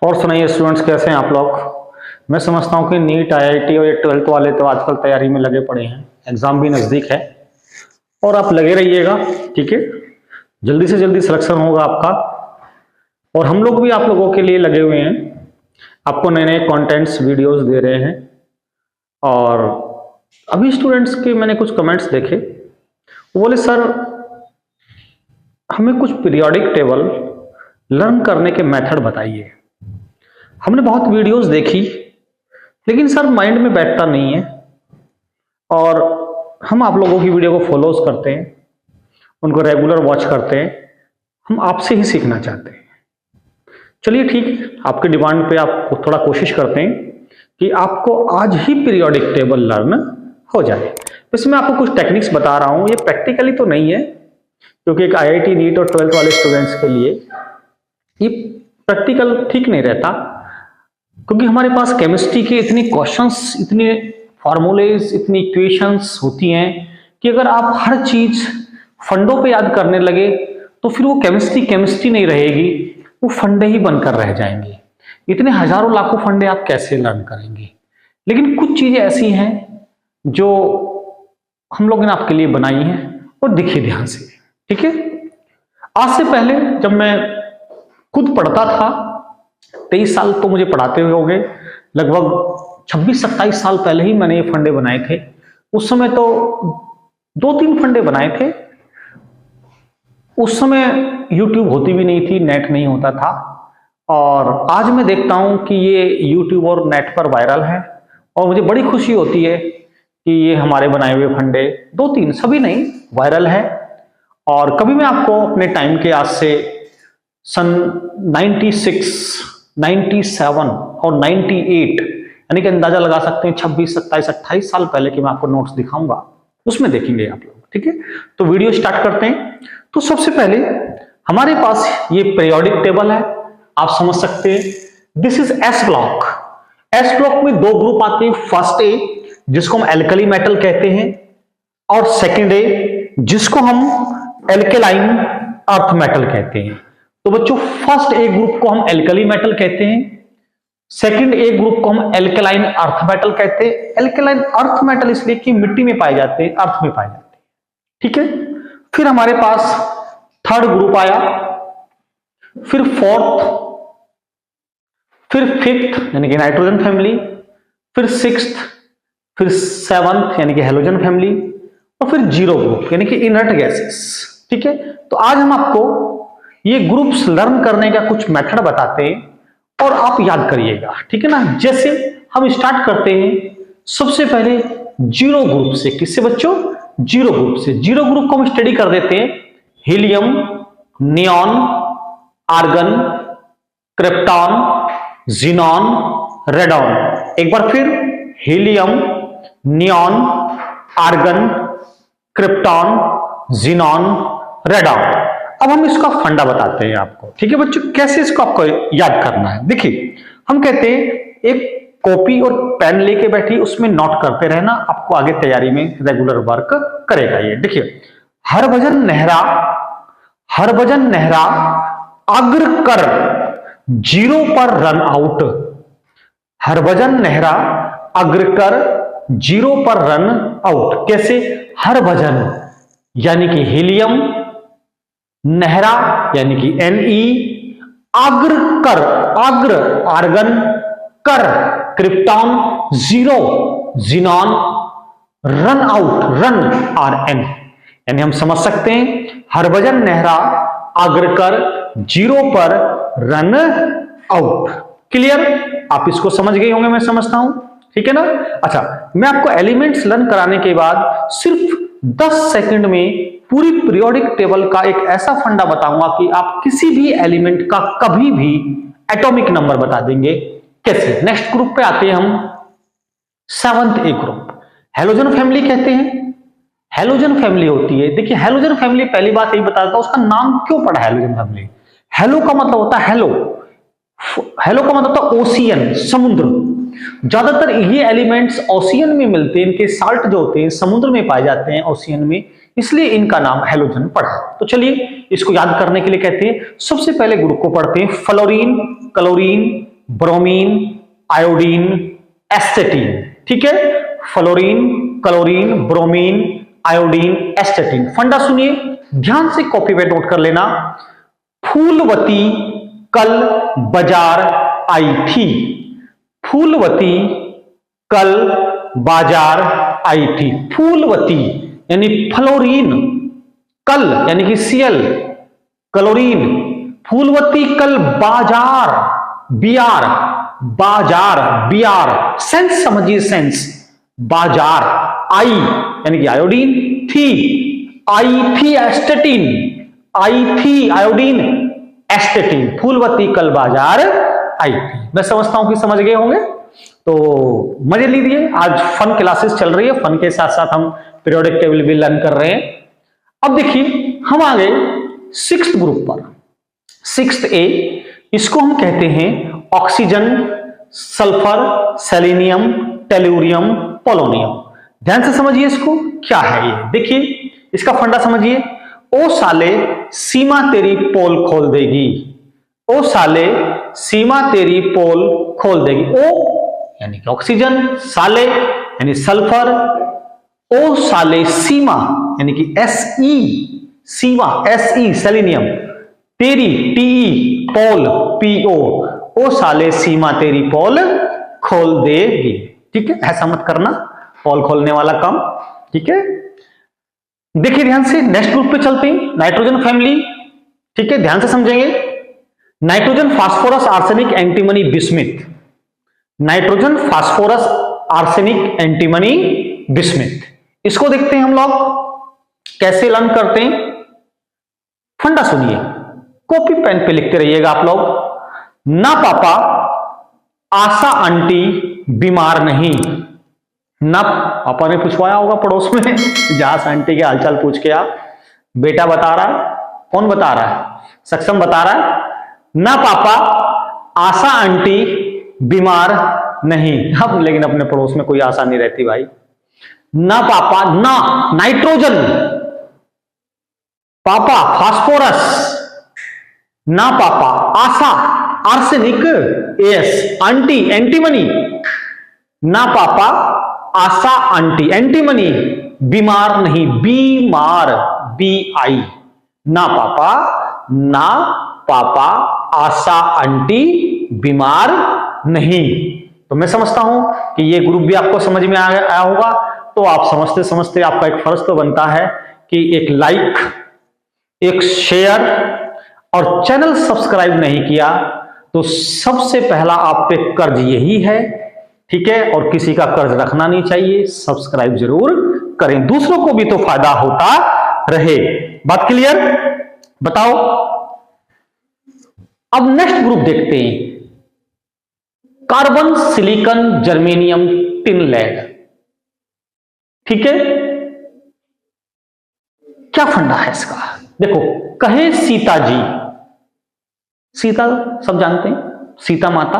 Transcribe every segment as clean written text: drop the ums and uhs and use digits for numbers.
और सुनाइए स्टूडेंट्स, कैसे हैं आप लोग। मैं समझता हूं कि नीट आईआईटी और ये 12th वाले तो आजकल तैयारी में लगे पड़े हैं, एग्जाम भी नज़दीक है और आप लगे रहिएगा, ठीक है। जल्दी से जल्दी सिलेक्शन होगा आपका और हम लोग भी आप लोगों के लिए लगे हुए हैं, आपको नए नए कंटेंट्स वीडियोस दे रहे हैं। और अभी स्टूडेंट्स के मैंने कुछ कमेंट्स देखे, वो बोले सर हमें कुछ पीरियोडिक टेबल लर्न करने के मेथड बताइए। हमने बहुत वीडियोस देखी लेकिन सर माइंड में बैठता नहीं है और हम आप लोगों की वीडियो को फॉलोज करते हैं, उनको रेगुलर वॉच करते हैं, हम आपसे ही सीखना चाहते हैं। चलिए ठीक है, आपके डिमांड पे आप थोड़ा कोशिश करते हैं कि आपको आज ही पीरियोडिक टेबल लर्न हो जाए। वैसे मैं आपको कुछ टेक्निक्स बता रहा हूं, ये प्रैक्टिकली तो नहीं है क्योंकि एक आईआईटी नीट और 12th वाले स्टूडेंट्स के लिए ये प्रैक्टिकल ठीक नहीं रहता, क्योंकि हमारे पास केमिस्ट्री के इतने क्वेश्चंस, इतने फॉर्मूलेज, इतनी इक्वेशंस होती हैं कि अगर आप हर चीज फंडों पे याद करने लगे तो फिर वो केमिस्ट्री नहीं रहेगी, वो फंडे ही बनकर रह जाएंगे। इतने हजारों लाखों फंडे आप कैसे लर्न करेंगे। लेकिन कुछ चीजें ऐसी हैं जो हम लोगों ने आपके लिए बनाई हैं और देखिए ध्यान से, ठीक है। आज से पहले जब मैं खुद पढ़ता था, 23 साल तो मुझे पढ़ाते हुए हो गए, लगभग 26-27 साल पहले ही मैंने ये फंडे बनाए थे। उस समय तो 2-3 फंडे बनाए थे। उस समय YouTube होती भी नहीं थी, नेट नहीं होता था, और आज मैं देखता हूं कि ये YouTube और नेट पर वायरल है और मुझे बड़ी खुशी होती है कि ये हमारे बनाए हुए फंडे 2-3 सभी नहीं वायरल है। और कभी मैं आपको अपने टाइम के आज से सन 96, 97 और 98 यानी कि अंदाजा लगा सकते हैं 26, 27, 28 साल पहले के मैं आपको नोट्स दिखाऊंगा, उसमें देखेंगे आप लोग, ठीक है। तो वीडियो स्टार्ट करते हैं। तो सबसे पहले हमारे पास ये पीरियोडिक टेबल है, आप समझ सकते हैं। This is S block. S block में 2 ग्रुप आते हैं, फर्स्ट ए जिसको हम एल्कली मेटल कहते हैं और सेकंड ए जिसको हम एल्केलाइन अर्थ मेटल कहते हैं। तो बच्चों फर्स्ट ए ग्रुप को हम एल्कली मेटल कहते हैं, सेकंड ए ग्रुप को हम एल्केलाइन अर्थ मेटल कहते हैं। एल्केलाइन अर्थ मेटल इसलिए कि मिट्टी में पाए जाते हैं, अर्थ में पाए जाते हैं, ठीक है। फिर हमारे पास थर्ड ग्रुप आया, फिर फोर्थ, फिर फिफ्थ यानी कि नाइट्रोजन फैमिली, फिर सिक्स्थ, फिर सेवंथ यानी कि हेलोजन फैमिली, और फिर जीरो ग्रुप यानी कि इनर्ट गैसेस, ठीक है। तो आज हम आपको ये ग्रुप्स लर्न करने का कुछ मेथड बताते हैं और आप याद करिएगा, ठीक है ना। जैसे हम स्टार्ट करते हैं सबसे पहले जीरो ग्रुप से। किससे बच्चों? जीरो ग्रुप से। जीरो ग्रुप को हम स्टडी कर देते हैं। Helium, neon, argon, krypton, xenon, radon. एक बार फिर helium, neon, argon, krypton, xenon, radon. अब हम इसका फंडा बताते हैं आपको, ठीक है बच्चों। कैसे इसको आपको याद करना है, देखिए हम कहते हैं एक कॉपी और पेन लेके बैठी, उसमें नोट करते रहना, आपको आगे तैयारी में रेगुलर वर्क करेगा ये। देखिए हरभजन नेहरा अग्रकर जीरो पर run out. Harbhajan Nehra Agarkar zero पर रन आउट। कैसे? हरभजन यानी कि हीलियम, नेहरा यानी कि Ne, अग्रकर अग्र आर्गन, कर krypton, zero xenon, run out run Rn। यानी हम समझ सकते हैं हरभजन नेहरा अग्रकर जीरो पर रन आउट। क्लियर? आप इसको समझ गए होंगे, मैं समझता हूं, ठीक है ना। अच्छा, मैं आपको एलिमेंट्स लर्न कराने के बाद सिर्फ 10 सेकंड में पूरी पीरियोडिक टेबल का एक ऐसा फंडा बताऊंगा कि आप किसी भी एलिमेंट का कभी भी एटॉमिक नंबर बता देंगे। कैसे? नेक्स्ट ग्रुप पे आते हैं हम, 7th ए ग्रुप, हेलोजन फैमिली कहते हैं। हेलोजन फैमिली होती है, देखिए हेलोजन फैमिली, पहली बात यही बताता हूं उसका नाम क्यों पड़ा हेलोजन फैमिली। हेलो का मतलब होता है हेलो का मतलब होता है ओशियन, समुद्र। ज्यादातर ये एलिमेंट्स ओशियन में मिलते हैं, इनके साल्ट जो होते हैं समुद्र में पाए जाते हैं, ओशियन में, इसलिए इनका नाम हेलोजन पड़ा। तो चलिए इसको याद करने के लिए कहते हैं सबसे पहले ग्रुप को पढ़ते हैं फ्लोरीन, क्लोरीन, ब्रोमीन, आयोडीन, एस्टेटीन। ठीक है, फ्लोरीन, क्लोरीन, ब्रोमीन, आयोडीन, एस्टेटीन। फंडा सुनिए, ध्यान से कॉपी पे नोट कर लेना। फूलवती कल बाजार आई थी। फूलवती कल बाजार आई थी। फूलवती यानी फ्लोरीन, कल यानी कि Cl, क्लोरीन। फूलवती कल बाजार, बियार, बाजार, बियार, सेंस समझिए, सेंस। बाजार, आई यानी कि आयोडीन, थी, आई थी एस्टेटीन, आई थी आयोडीन, एस्टेटीन। फूलवती कल बाजार आई थी। मैं समझता हूं कि समझ गए होंगे, तो मजे लीजिए। आज फन क्लासेस चल रही है, फन के साथ साथ हम पीरियोडिक टेबल भी लर्न कर रहे हैं। अब देखिए, हम आ गए 6th ग्रुप पर। 6th ए, इसको हम कहते हैं oxygen, sulphur, selenium, tellurium, polonium. ध्यान से समझिए इसको, क्या है ये। देखिए इसका फंडा समझिए। ओ साले सीमा तेरी पोल खोल देगी। ओ साले सीमा तेरी पोल खोल देगी। ओ यानी कि ऑक्सीजन, साले यानी सल्फर, ओ साले सीमा यानी कि SE, सीमा, SE सेलेनियम, तेरी TE, पोल PO, ओ साले सीमा तेरी पोल खोल देगी। ठीक है, ऐसा मत करना, पोल खोलने वाला काम। ठीक है, देखिए ध्यान से, नेक्स्ट ग्रुप पे चलते हैं, नाइट्रोजन फैमिली। ठीक है, ध्यान से समझेंगे। Nitrogen, phosphorus, arsenic, antimony, bismuth. Nitrogen, phosphorus, arsenic, antimony, bismuth. इसको देखते हैं हम लोग कैसे लर्न करते हैं। फंडा सुनिए, कॉपी पेन पे लिखते रहिएगा आप लोग। ना पापा, आशा आंटी बीमार नहीं। ना पापा ने पूछवाया होगा पड़ोस में, जहां से आंटी के हालचाल पूछ के आ, बेटा बता रहा है। कौन बता रहा है? सक्षम बता रहा है। ना पापा, आशा आंटी बीमार नहीं। अब लेकिन अपने पड़ोस में कोई आशा नहीं रहती भाई। ना पापा, ना नाइट्रोजन, पापा फास्फोरस, ना पापा आशा आर्सेनिक, एस आंटी एंटीमनी। ना पापा, आशा आंटी एंटीमनी, बीमार नहीं, बीमार, BI। ना पापा, ना पापा, आशा आंटी बीमार नहीं। तो मैं समझता हूं कि ये ग्रुप भी आपको समझ में आया होगा। तो आप समझते समझते आपका एक फर्ज तो बनता है कि एक लाइक, एक शेयर और चैनल सब्सक्राइब नहीं किया तो सबसे पहला आप पे कर्ज यही है। ठीक है, और किसी का कर्ज रखना नहीं चाहिए, सब्सक्राइब जरूर करें, दूसरों को भी तो फायदा होता रहे। बात क्लियर? बताओ, अब नेक्स्ट ग्रुप देखते हैं, carbon, silicon, germanium, tin lead. ठीक है, क्या फंडा है इसका? देखो, कहे सीता जी, सीता सब जानते हैं, सीता माता।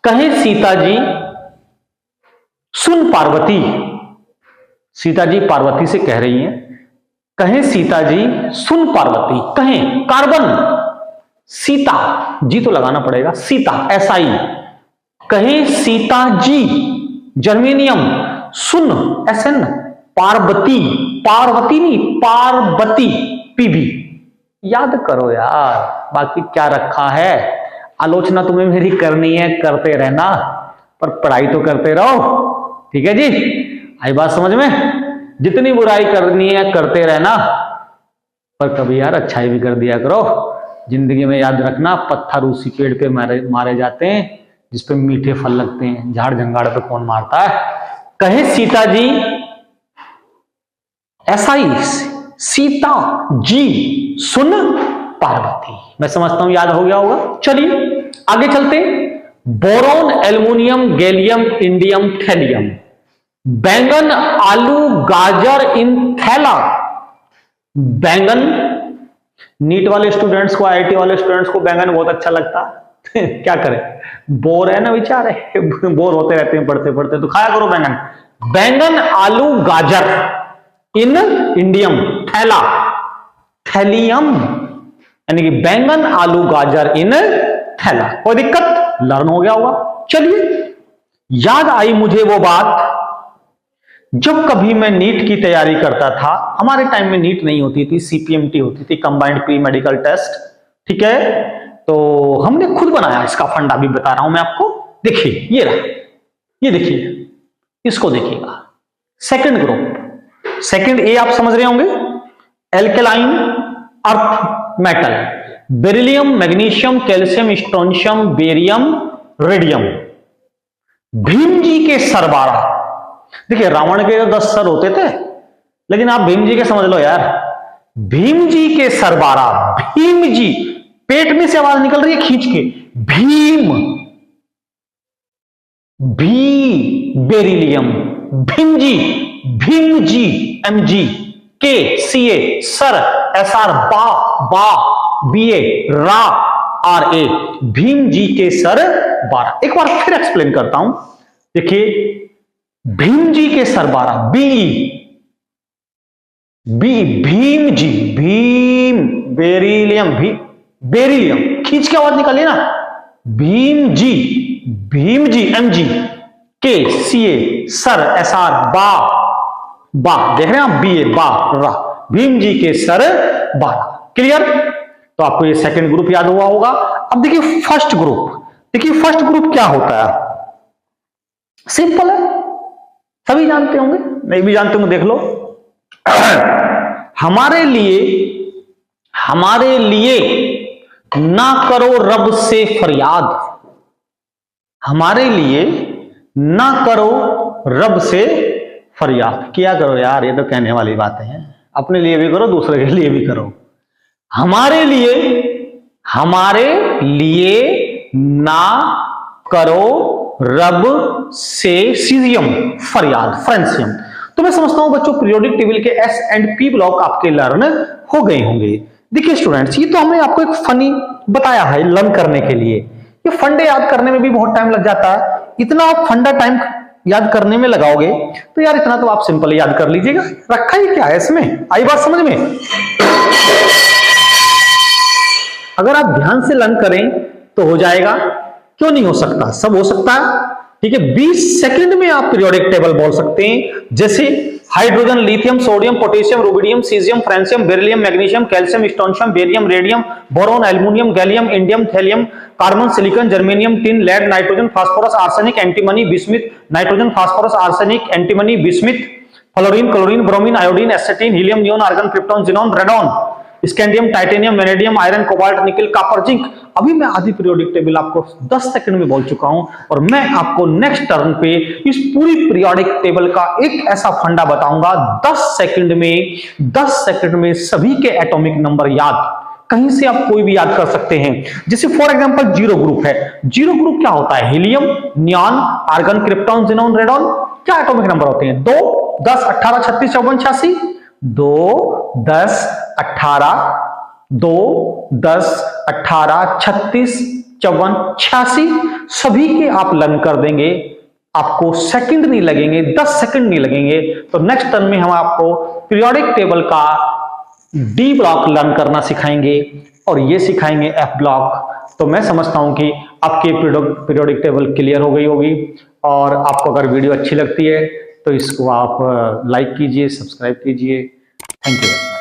कहे सीता जी सुन पार्वती, सीता जी पार्वती से कह रही हैं, कहें सीता जी सुन पार्वती। कहें कार्बन, सीता, जी तो लगाना पड़ेगा, सीता SI। कहें सीता जी, जर्मेनियम, सुन SN, पार्वती, पार्वती नहीं पार्वती, PB। याद करो यार, बाकी क्या रखा है। आलोचना तुम्हें मेरी करनी है, करते रहना, पर पढ़ाई तो करते रहो। ठीक है जी, आई बात समझ में? जितनी बुराई करनी है करते रहना, पर कभी यार अच्छाई भी कर दिया करो। जिंदगी में याद रखना, पत्थर उसी पेड़ पे मारे जाते हैं जिसपे मीठे फल लगते हैं, झाड़ झंगाड़ पे कौन मारता है। कहे सीता जी SI, सीता जी सुन पार्वती। मैं समझता हूं याद हो गया होगा। चलिए आगे चलते। Boron, aluminium, gallium, indium, thallium. बैंगन, आलू, गाजर इन थैला। बैंगन, नीट वाले स्टूडेंट्स को, IIT वाले स्टूडेंट्स को बैंगन बहुत अच्छा लगता है। क्या करें, बोर है ना बेचारे, बोर होते रहते हैं पढ़ते पढ़ते, तो खाया करो बैंगन। बैंगन, आलू, गाजर इन इंडियम, थैला, थैलियम, यानी कि बैंगन, आलू, गाजर इन थैला। कोई दिक्कत? लर्न हो गया होगा। चलिए, याद आई मुझे वो बात जब कभी मैं नीट की तैयारी करता था। हमारे टाइम में नीट नहीं होती थी, सीपीएमटी होती थी, कंबाइंड प्री मेडिकल टेस्ट। ठीक है, तो हमने खुद बनाया इसका फंडा भी बता रहा हूं मैं आपको। देखिए ये रहा, ये देखिए, इसको देखिएगा। सेकंड ग्रुप, सेकंड ए आप समझ रहे होंगे, alkaline earth metal, beryllium, magnesium, calcium, strontium, barium, radium. Bhim ji के सर 12। देखिए रावण के तो 10 सर होते थे, लेकिन आप भीम जी के समझ लो यार। भीम जी के सर 12। भीम जी, पेट में से आवाज निकल रही है खींच के, भीम। भी beryllium, Bhim ji, M G, के सी ए, सर एस आर, बा बी ए, रा आर ए, भीम जी के सर 12। एक बार फिर एक्सप्लेन करता हूं। देखिए भीम जी के sir 12, Bhim ji, Bhim, beryllium, beryllium, खींच के आवाज निकालिए ना, भीम जी, एम जी, के सी ए, सर एस आर, बा देख रहे हैं आप, बी ए, बा रा, भीम जी के सर 12। क्लियर? तो आपको ये सेकंड ग्रुप याद हुआ होगा। अब देखिए फर्स्ट ग्रुप, देखिए फर्स्ट ग्रुप क्या होता है। सिंपल है, सभी जानते होंगे, नहीं भी जानते होंगे देख लो। हमारे लिए ना करो रब से फरियाद, हमारे लिए ना करो रब से फरियाद। क्या करो यार, ये तो कहने वाली बातें हैं। अपने लिए भी करो, दूसरे के लिए भी करो। हमारे लिए ना करो रब से सीजियम, फरियाद, फ्रेंसियम। तो मैं समझता हूं बच्चों पीरियोडिक टेबल के एस एंड पी ब्लॉक आपके लर्न हो गए होंगे। देखिए स्टूडेंट्स, ये तो हमने आपको एक फनी बताया है लर्न करने के लिए। ये फंडे याद करने में भी बहुत टाइम लग जाता है। इतना आप फंडा टाइम याद करने में लगाओगे तो यार इतना तो आप सिंपल याद कर लीजिएगा। रखा ही क्या है इसमें, आई बात समझ में? अगर आप ध्यान से लर्न करें तो हो जाएगा, क्यों नहीं हो सकता, सब हो सकता है। ठीक है, 20 सेकंड में आप पीरियोडिक टेबल बोल सकते हैं। जैसे hydrogen, lithium, sodium, potassium, rubidium, caesium, francium, beryllium, magnesium, calcium, strontium, barium, radium, boron, aluminium, gallium, indium, thallium, carbon, silicon, germanium, tin, lead, nitrogen, phosphorus, arsenic, antimony, bismuth, nitrogen, phosphorus, arsenic, antimony, bismuth, fluorine, chlorine, bromine, iodine, astatine, helium, neon, argon, krypton, xenon, radon, scandium, titanium, vanadium, iron, cobalt, nickel, copper, zinc. अभी मैं आधी periodic table आपको 10 second में बोल चुका हूं और मैं आपको नेक्स्ट टर्न पे इस पूरी पीरियोडिक टेबल का एक ऐसा फंडा बताऊंगा 10 सेकंड में सभी के एटॉमिक नंबर याद, कहीं से आप कोई भी याद कर सकते हैं। जैसे फॉर एग्जांपल जीरो ग्रुप है। जीरो ग्रुप क्या होता है? Helium, neon, argon, krypton, xenon, radon. क्या एटॉमिक नंबर होते हैं? 2, 10, 18, 36, 54, 86। 2, 10, 18, 2, 10, 18, 36, 54, 86 सभी के आप लर्न कर देंगे। आपको सेकंड नहीं लगेंगे, 10 सेकंड नहीं लगेंगे। तो नेक्स्ट टर्न में हम आपको पीरियोडिक टेबल का डी ब्लॉक लर्न करना सिखाएंगे और ये सिखाएंगे एफ ब्लॉक। तो मैं समझता हूं कि आपकी पीरियोडिक टेबल क्लियर हो गई होगी। और आपको अगर वीडियो अच्छी लगती है तो इसको आप लाइक कीजिए, सब्सक्राइब कीजिए। Thank you.